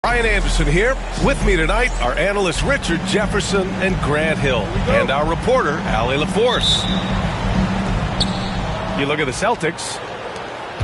Brian Anderson here. With me tonight are analysts Richard Jefferson and Grant Hill, and our reporter, Allie LaForce. You look at the Celtics.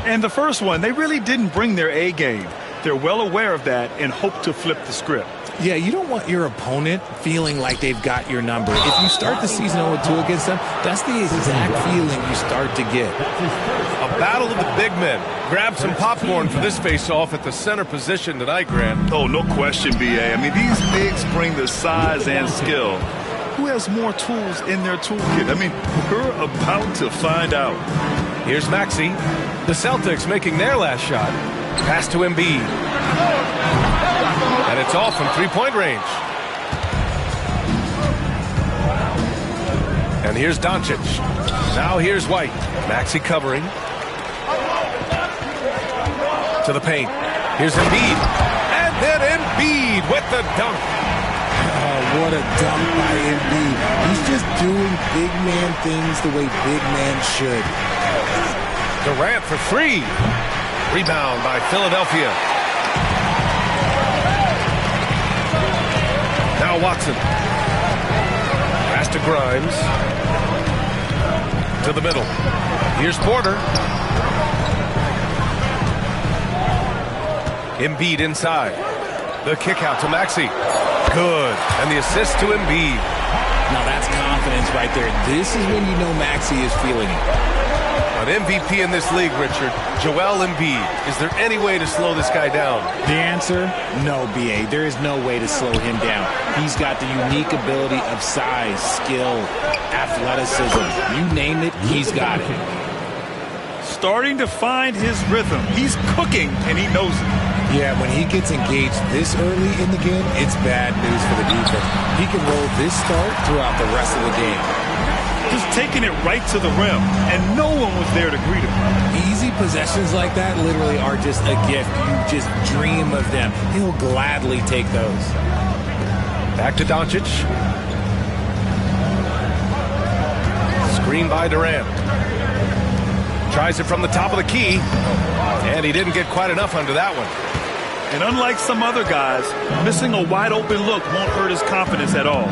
And the first one, they really didn't bring their A game. They're well aware of that and hope to flip the script. Yeah, you don't want your opponent feeling like they've got your number. If you start the season 0-2 against them, that's the exact feeling you start to get. A battle of the big men. Grab some popcorn for this face-off at the center position tonight, Grant. Oh, no question, B.A. I mean, these bigs bring the size and skill. Who has more tools in their toolkit? I mean, we're about to find out. Here's Maxey. The Celtics making their last shot. Pass to Embiid. And it's off from three-point range. And here's Doncic. Now here's White. Maxey covering. To the paint. Here's Embiid. And then Embiid with the dunk. Oh, what a dunk by Embiid. He's just doing big man things the way big man should. Durant for three. Rebound by Philadelphia. Now Watson. Pass to Grimes. To the middle. Here's Porter. Embiid inside. The kick out to Maxey. Good. And the assist to Embiid. Now that's confidence right there. This is when you know Maxey is feeling it. An MVP in this league, Richard. Joel Embiid. Is there any way to slow this guy down? The answer? No, B.A. There is no way to slow him down. He's got the unique ability of size, skill, athleticism. You name it, he's got it. Starting to find his rhythm. He's cooking, and he knows it. Yeah, when he gets engaged this early in the game, it's bad news for the defense. He can roll this start throughout the rest of the game. Just taking it right to the rim, and no one was there to greet him. Easy possessions like that literally are just a gift. You just dream of them. He'll gladly take those. Back to Doncic. Screen by Durant. Tries it from the top of the key, and he didn't get quite enough under that one. And unlike some other guys, missing a wide open look won't hurt his confidence at all.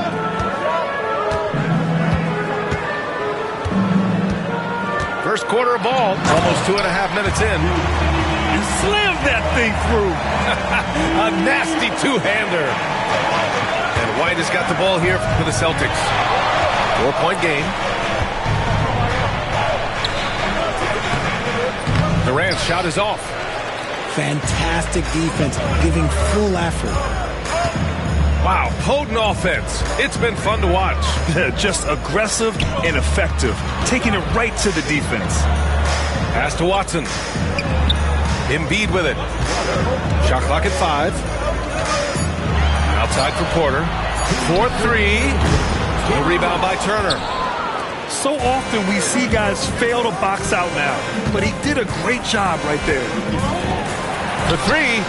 First quarter of ball, almost 2.5 minutes in. And slammed that thing through. A nasty two-hander. And White has got the ball here for the Celtics. 4-point game. Durant's shot is off. Fantastic defense, giving full effort. Wow, potent offense. It's been fun to watch. Just aggressive and effective, taking it right to the defense. Pass to Watson. Embiid with it. Shot clock at 5. Outside for Porter. 4-3. A rebound by Turner. So often we see guys fail to box out now, but he did a great job right there. The three.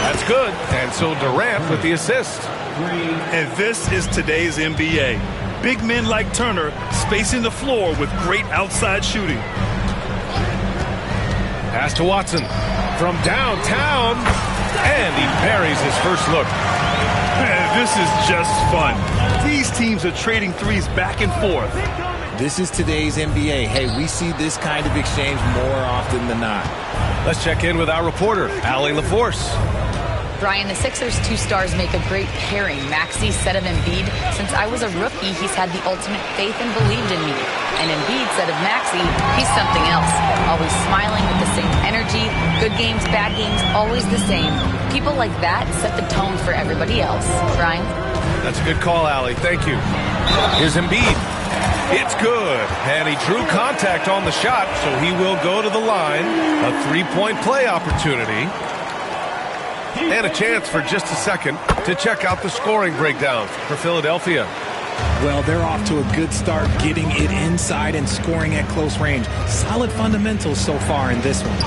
That's good. And so Durant with the assist. And this is today's NBA. Big men like Turner spacing the floor with great outside shooting. Pass to Watson from downtown. And he buries his first look. Man, this is just fun. These teams are trading threes back and forth. This is today's NBA. Hey, we see this kind of exchange more often than not. Let's check in with our reporter, Allie LaForce. Brian, the Sixers' two stars make a great pairing. Maxey said of Embiid, since I was a rookie, he's had the ultimate faith and believed in me. And Embiid said of Maxey, he's something else. Always smiling with the same energy. Good games, bad games, always the same. People like that set the tone for everybody else. Brian? That's a good call, Allie. Thank you. Here's Embiid. It's good. And he drew contact on the shot, so he will go to the line. A three-point play opportunity. And a chance for just a second to check out the scoring breakdown for Philadelphia. Well, they're off to a good start getting it inside and scoring at close range. Solid fundamentals so far in this one.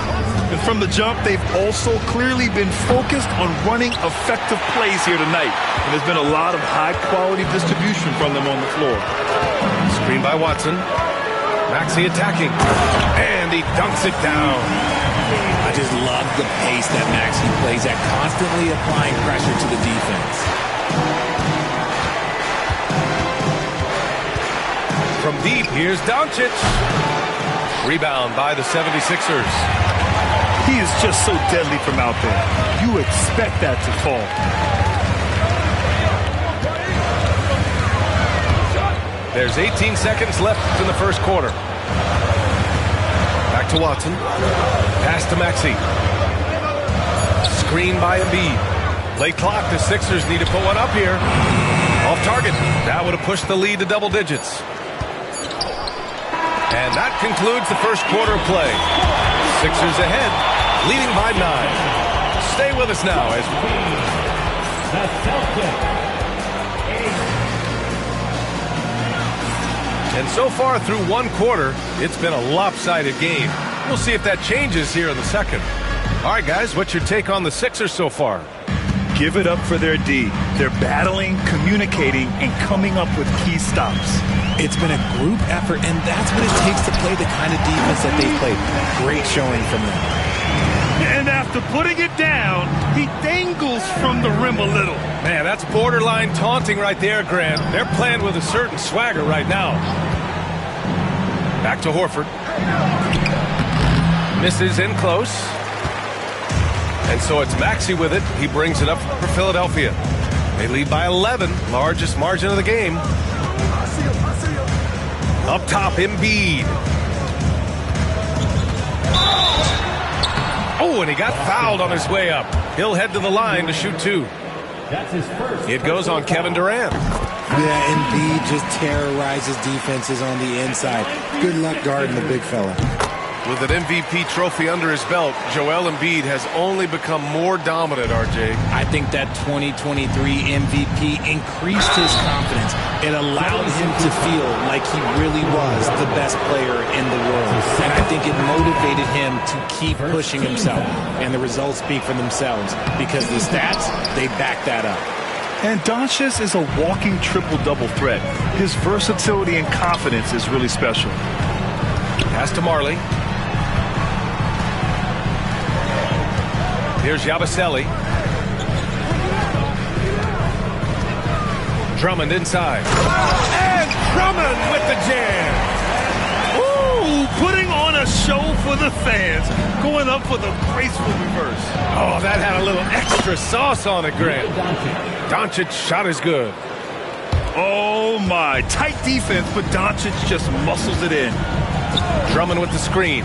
And from the jump, they've also clearly been focused on running effective plays here tonight. And there's been a lot of high-quality distribution from them on the floor. Screen by Watson. Maxey attacking. And he dunks it down. I just love the pace that Maxey plays at, constantly applying pressure to the defense. From deep, here's Doncic. Rebound by the 76ers. He is just so deadly from out there. You expect that to fall. There's 18 seconds left in the first quarter. Back to Watson. Pass to Maxey. Screen by Embiid. Late clock. The Sixers need to put one up here. Off target. That would have pushed the lead to double digits. And that concludes the first quarter of play. Sixers ahead, leading by 9. Stay with us now as and so far through one quarter, it's been a lopsided game. We'll see if that changes here in the second. All right, guys, what's your take on the Sixers so far? Give it up for their D. They're battling, communicating, and coming up with key stops. It's been a group effort, and that's what it takes to play the kind of defense that they've played. Great showing from them. And after putting it down, he dangles from the rim a little. Man, that's borderline taunting right there, Grant. They're playing with a certain swagger right now. Back to Horford. Misses in close. And so it's Maxey with it. He brings it up for Philadelphia. They lead by 11, largest margin of the game. Up top, Embiid. Oh, and he got fouled on his way up. He'll head to the line to shoot 2. It goes on Kevin Durant. Yeah, Embiid just terrorizes defenses on the inside. Good luck guarding the big fella. With an MVP trophy under his belt, Joel Embiid has only become more dominant, RJ. I think that 2023 MVP increased his confidence. It allowed him to feel like he really was the best player in the world. And I think it motivated him to keep pushing himself. And the results speak for themselves because the stats, they back that up. And Doncic is a walking triple-double threat. His versatility and confidence is really special. Pass to Marley. Here's Yabusele. Drummond inside. And Drummond with the jam. Ooh, putting on a show for the fans. Going up for the graceful reverse. Oh, that had a little extra sauce on it, Grant. Doncic shot is good. Oh, my. Tight defense, but Doncic just muscles it in. Drummond with the screen.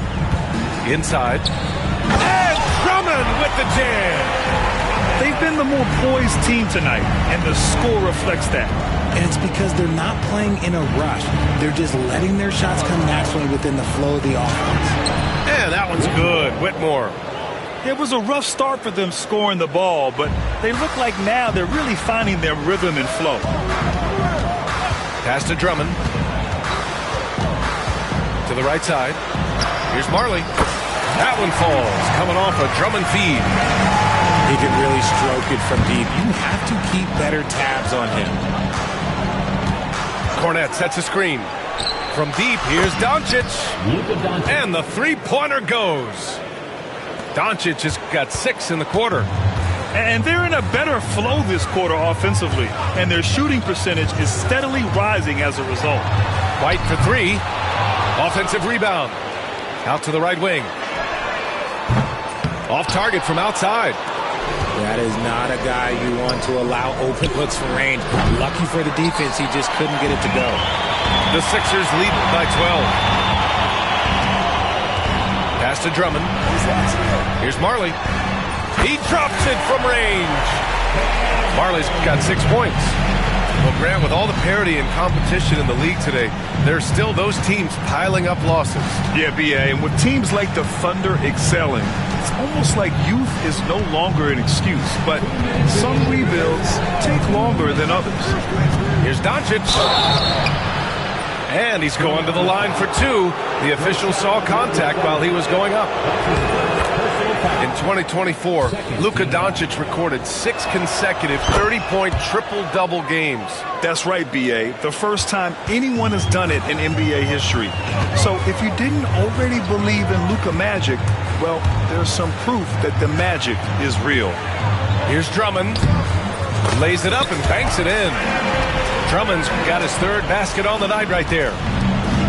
Inside. And Drummond with the jam. They've been the more poised team tonight, and the score reflects that. And it's because they're not playing in a rush. They're just letting their shots come naturally within the flow of the offense. And that one's good. Whitmore. It was a rough start for them scoring the ball, but they look like now they're really finding their rhythm and flow. Pass to Drummond. To the right side. Here's Marley. That one falls, coming off a Drummond feed. He can really stroke it from deep. You have to keep better tabs on him. Cornette sets a screen. From deep, here's Doncic. And the three-pointer goes. Doncic has got 6 in the quarter. And they're in a better flow this quarter offensively, and their shooting percentage is steadily rising as a result. White for 3. Offensive rebound. Out to the right wing. Off target from outside. That is not a guy you want to allow open looks from range. Lucky for the defense, he just couldn't get it to go. The Sixers lead by 12. Pass to Drummond. Here's Marley. He drops it from range. Marley's got 6 points. Well, Grant, with all the parity and competition in the league today, there's still those teams piling up losses. Yeah, B.A., and with teams like the Thunder excelling, it's almost like youth is no longer an excuse, but some rebuilds take longer than others. Here's Doncic. And he's going to the line for 2. The official saw contact while he was going up. In 2024, Luka Doncic recorded 6 consecutive 30-point triple-double games. That's right, B.A. The first time anyone has done it in NBA history. So if you didn't already believe in Luka Magic, well, there's some proof that the magic is real. Here's Drummond. Lays it up and banks it in. Drummond's got his 3rd basket on the night right there.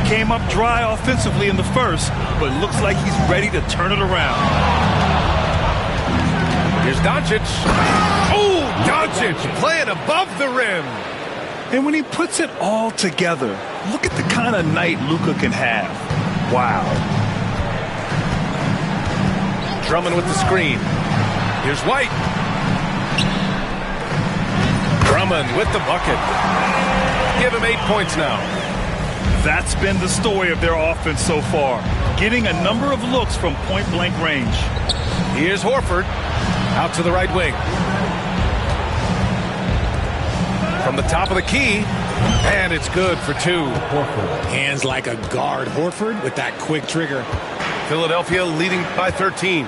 Came up dry offensively in the first, but looks like he's ready to turn it around. Here's Doncic. Oh, Doncic playing above the rim. And when he puts it all together, look at the kind of night Luka can have. Wow. Drummond with the screen. Here's White. Drummond with the bucket. Give him 8 points now. That's been the story of their offense so far, getting a number of looks from point-blank range. Here's Horford, out to the right wing. From the top of the key, and it's good for 2. Hands like a guard. Horford with that quick trigger. Philadelphia leading by 13.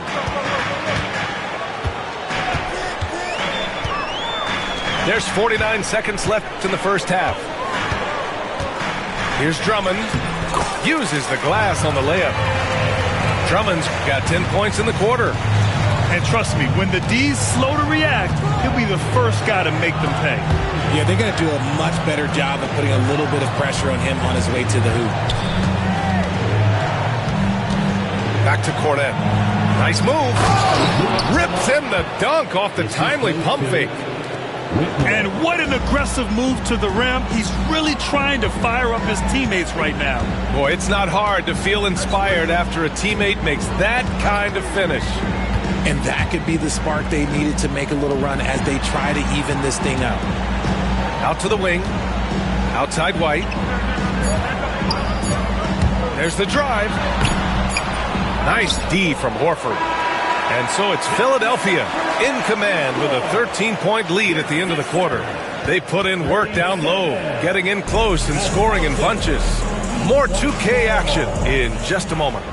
There's 49 seconds left in the first half. Here's Drummond. Uses the glass on the layup. Drummond's got 10 points in the quarter. And trust me, when the D's slow to react, he'll be the first guy to make them pay. Yeah, they're going to do a much better job of putting a little bit of pressure on him on his way to the hoop. Back to Cornet. Nice move. Rips in the dunk off the timely pump fake. And what an aggressive move to the rim. He's really trying to fire up his teammates right now. Boy, it's not hard to feel inspired after a teammate makes that kind of finish. And that could be the spark they needed to make a little run as they try to even this thing up. Out to the wing. Outside White. There's the drive. Nice D from Horford. And so it's Philadelphia in command with a 13-point lead at the end of the quarter. They put in work down low, getting in close and scoring in bunches. More 2K action in just a moment.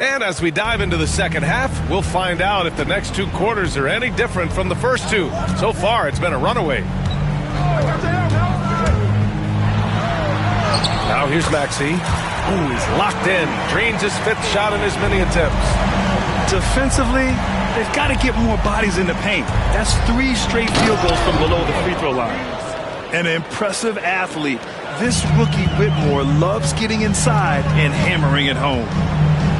And as we dive into the second half, we'll find out if the next 2 quarters are any different from the first 2. So far, it's been a runaway. Now here's Maxey. Ooh, he's locked in. Drains his 5th shot in as many attempts. Defensively, they've got to get more bodies in the paint. That's 3 straight field goals from below the free throw line. An impressive athlete. This rookie Whitmore loves getting inside and hammering it home.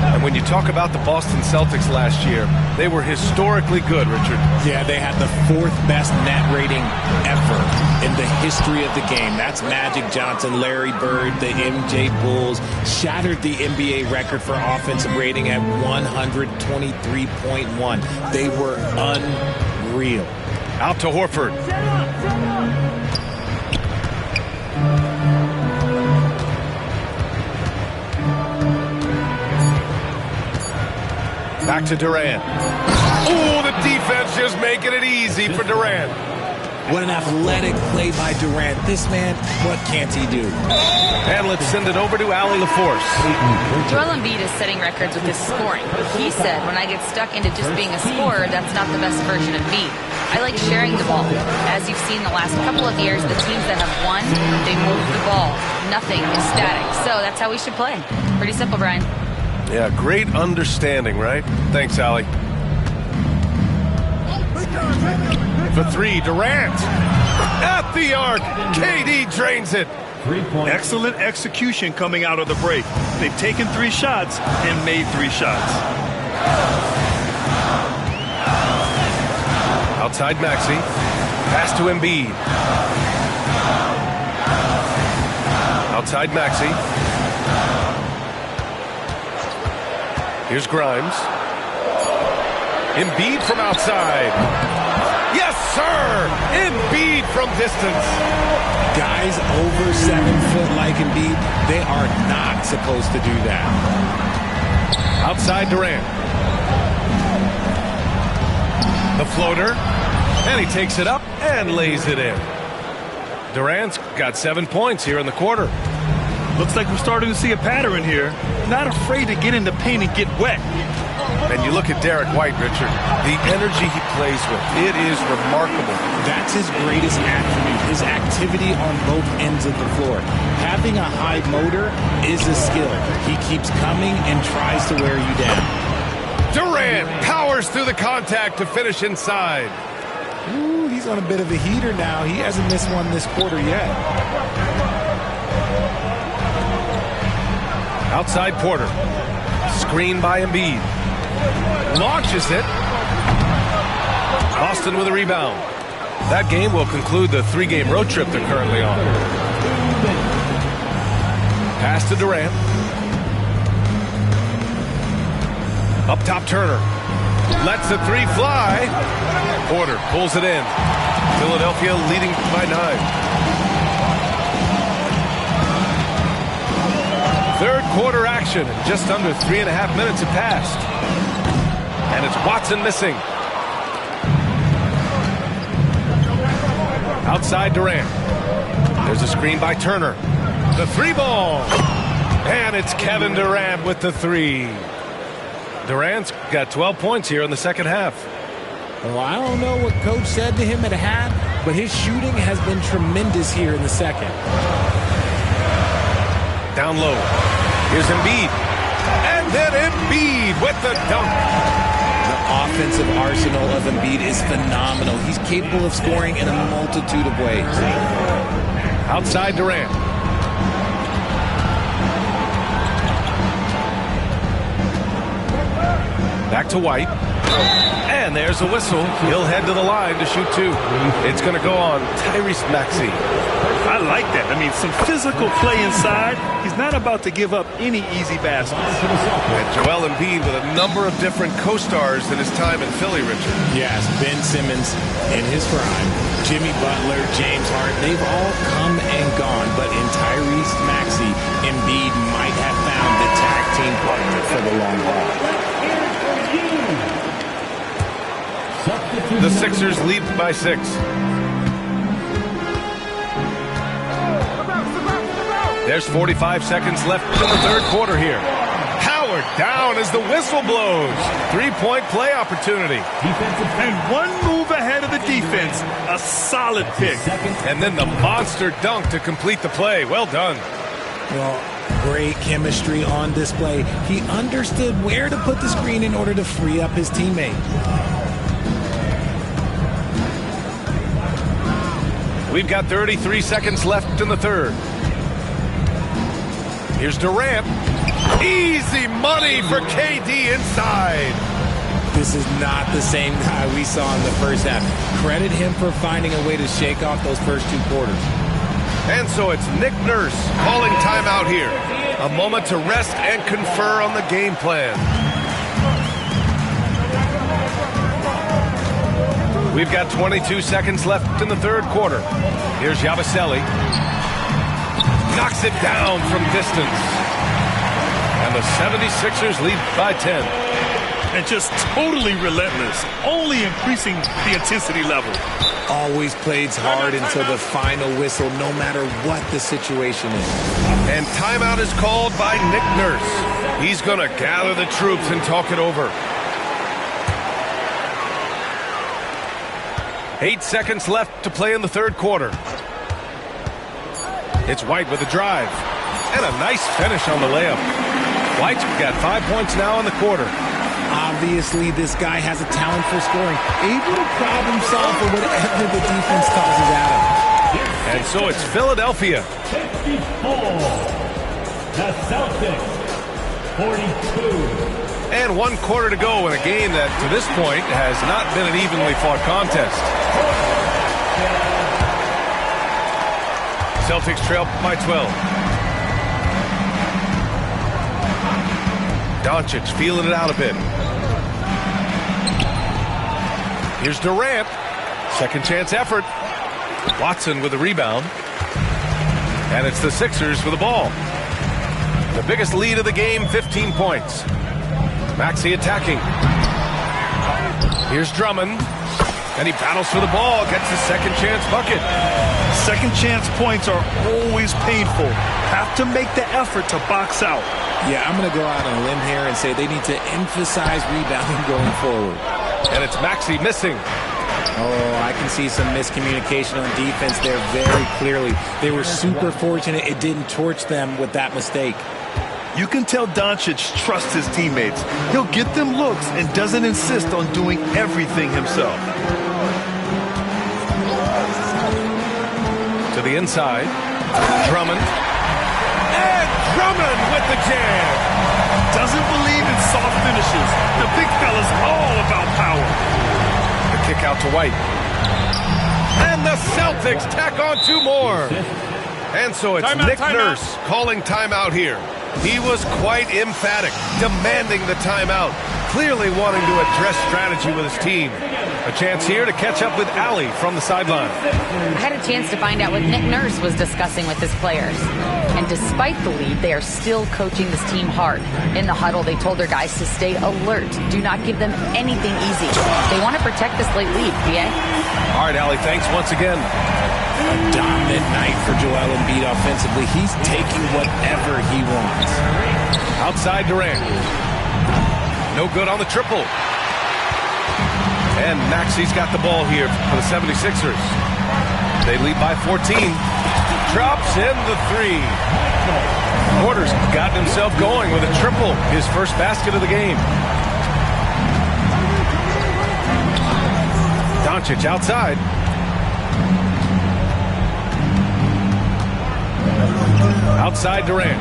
And when you talk about the Boston Celtics last year, they were historically good, Richard. Yeah, they had the 4th best net rating ever in the history of the game. That's Magic Johnson, Larry Bird, the MJ Bulls. Shattered the NBA record for offensive rating at 123.1. They were unreal. Out to Horford. Back to Durant. Oh, the defense just making it easy for Durant. What an athletic play by Durant. This man, what can't he do? And let's send it over to Allie LaForce. Joel Embiid is setting records with his scoring. He said, when I get stuck into just being a scorer, that's not the best version of me. I like sharing the ball. As you've seen the last couple of years, the teams that have won, they move the ball. Nothing is static. So that's how we should play. Pretty simple, Brian. Yeah, great understanding, right? Thanks, Allie. For 3, Durant. At the arc. KD drains it. Excellent execution coming out of the break. They've taken 3 shots and made 3 shots. Outside Maxey. Pass to Embiid. Outside Maxey. Here's Grimes. Embiid from outside. Yes, sir! Embiid from distance. Guys over 7 foot like Embiid, they are not supposed to do that. Outside Durant. The floater. And he takes it up and lays it in. Durant's got 7 points here in the quarter. Looks like we're starting to see a pattern here. Not afraid to get in the paint and get wet. And you look at Derek White, Richard, the energy he plays with, it is remarkable. That's his greatest attribute, his activity on both ends of the floor. Having a high motor is a skill. He keeps coming and tries to wear you down. Durant powers through the contact to finish inside. Ooh, he's on a bit of a heater now. He hasn't missed one this quarter yet. Outside Porter. Screen by Embiid. Launches it. Boston with a rebound. That game will conclude the 3-game road trip they're currently on. Pass to Durant. Up top, Turner. Lets the 3 fly. Porter pulls it in. Philadelphia leading by 9. Third quarter action. Just under 3.5 minutes have passed. And it's Watson missing. Outside Durant. There's a screen by Turner. The 3-ball. And it's Kevin Durant with the 3. Durant's got 12 points here in the second half. Well, I don't know what Coach said to him at half, but his shooting has been tremendous here in the second. Down low. Here's Embiid. And then Embiid with the dunk. The offensive arsenal of Embiid is phenomenal. He's capable of scoring in a multitude of ways. Outside Durant. Back to White. And there's a whistle. He'll head to the line to shoot 2. It's going to go on Tyrese Maxey. I like that. I mean, some physical play inside. He's not about to give up any easy baskets. And Joel Embiid with a number of different co-stars in his time in Philly, Richard. Yes, Ben Simmons in his prime, Jimmy Butler, James Harden, they've all come and gone. But in Tyrese Maxey, Embiid might have found the tag team partner for the long haul. The Sixers lead by 6. There's 45 seconds left in the third quarter here. Howard down as the whistle blows. 3-point play opportunity. And one move ahead of the defense. A solid pick. And then the monster dunk to complete the play. Well done. Well, great chemistry on display. He understood where to put the screen in order to free up his teammate. We've got 33 seconds left in the third. Here's Durant. Easy money for KD inside. This is not the same guy we saw in the first half. Credit him for finding a way to shake off those first 2 quarters. And so it's Nick Nurse calling timeout here. A moment to rest and confer on the game plan. We've got 22 seconds left in the third quarter. Here's Yabusele. Knocks it down from distance. And the 76ers lead by 10. And just totally relentless, only increasing the intensity level. Always plays hard until the final whistle, no matter what the situation is. And timeout is called by Nick Nurse. He's going to gather the troops and talk it over. 8 seconds left to play in the third quarter. It's White with a drive. And a nice finish on the layup. White's got 5 points now in the quarter. Obviously, this guy has a talent for scoring. Able to problem solve for whatever the defense tosses at him. And so it's Philadelphia. 54. The Celtics. 42. And 1 quarter to go in a game that, to this point, has not been an evenly fought contest. Celtics trail by 12. Doncic feeling it out a bit. Here's Durant. Second chance effort. Watson with a rebound. And it's the Sixers with the ball. The biggest lead of the game, 15 points. Maxey attacking. Here's Drummond. And he battles for the ball, gets his second chance bucket. Second chance points are always painful. Have to make the effort to box out. Yeah, I'm going to go out on a limb here and say they need to emphasize rebounding going forward. And it's Maxey missing. Oh, I can see some miscommunication on defense there very clearly. They were super fortunate it didn't torch them with that mistake. You can tell Doncic trusts his teammates. He'll get them looks and doesn't insist on doing everything himself. To the inside. Drummond. And Drummond with the jam. Doesn't believe in soft finishes. The big fella's all about power. The kick out to White. And the Celtics tack on 2 more. And so it's Nick Nurse calling timeout here. He was quite emphatic, demanding the timeout, clearly wanting to address strategy with his team. A chance here to catch up with Allie from the sideline. I had a chance to find out what Nick Nurse was discussing with his players. And despite the lead, they are still coaching this team hard. In the huddle, they told their guys to stay alert. Do not give them anything easy. They want to protect this late lead, BA. All right, Allie, thanks once again. A dominant night for Joel Embiid offensively. He's taking whatever he wants. Outside Durant. No good on the triple. And Maxey's got the ball here for the 76ers. They lead by 14. Drops in the 3. Porter's gotten himself going with a triple. His first basket of the game. Doncic outside. Outside Durant.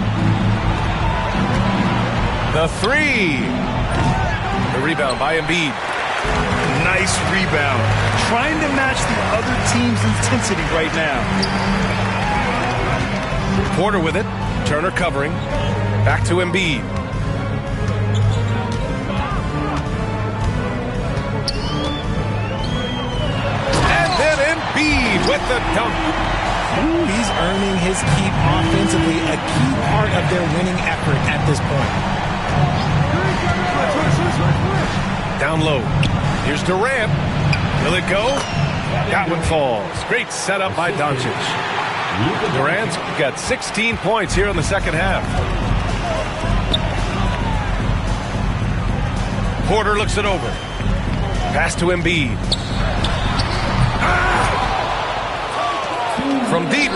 The 3. The rebound by Embiid. Nice rebound. Trying to match the other team's intensity right now. Porter with it. Turner covering. Back to Embiid. And then Embiid with the dunk. Ooh, he's earning his keep offensively, a key part of their winning effort at this point. Down low. Here's Durant. Will it go? That one falls. Great setup by Doncic. Durant's got 16 points here in the second half. Porter looks it over. Pass to Embiid. From deep.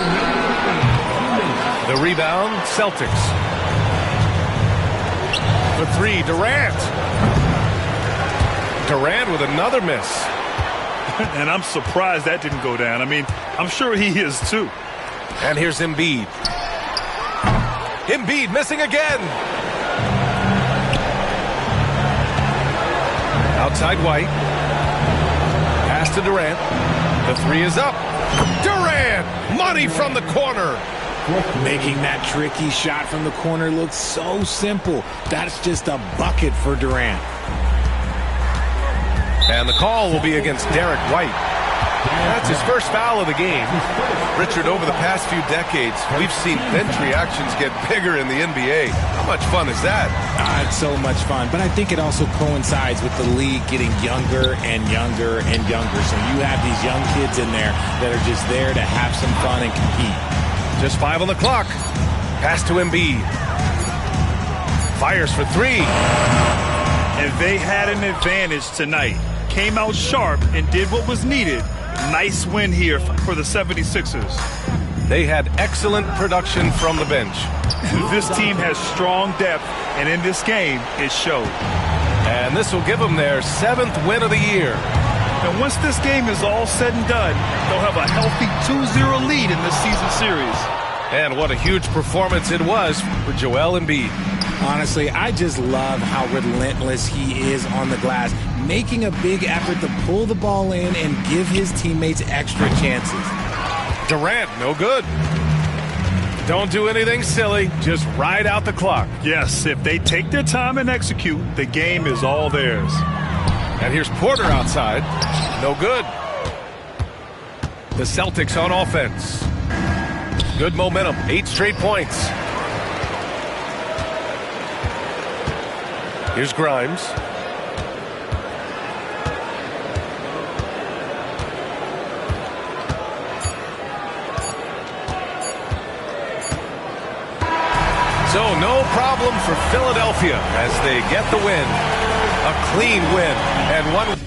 The rebound, Celtics. The 3, Durant. Durant with another miss. And I'm surprised that didn't go down. I mean, I'm sure he is too. And here's Embiid. Embiid missing again. Outside White. Pass to Durant. The 3 is up. Durant! Money from the corner. Making that tricky shot from the corner look so simple. That's just a bucket for Durant. And the call will be against Derek White. That's his first foul of the game. Richard, over the past few decades, we've seen bench reactions get bigger in the NBA. How much fun is that? It's so much fun, but I think it also coincides with the league getting younger and younger and younger. So you have these young kids in there that are just there to have some fun and compete. Just 5 on the clock. Pass to Embiid. Fires for 3. And they had an advantage tonight. Came out sharp and did what was needed. Nice win here for the 76ers. They had excellent production from the bench. This team has strong depth, and in this game, it showed. And this will give them their 7th win of the year. And once this game is all said and done, they'll have a healthy 2-0 lead in this season series. And what a huge performance it was for Joel Embiid. Honestly, I just love how relentless he is on the glass, making a big effort to pull the ball in and give his teammates extra chances. Durant, no good. Don't do anything silly. Just ride out the clock. Yes, if they take their time and execute, the game is all theirs. And here's Porter outside. No good. The Celtics on offense. Good momentum. 8 straight points. Here's Grimes. So no problem for Philadelphia as they get the win. A clean win and one.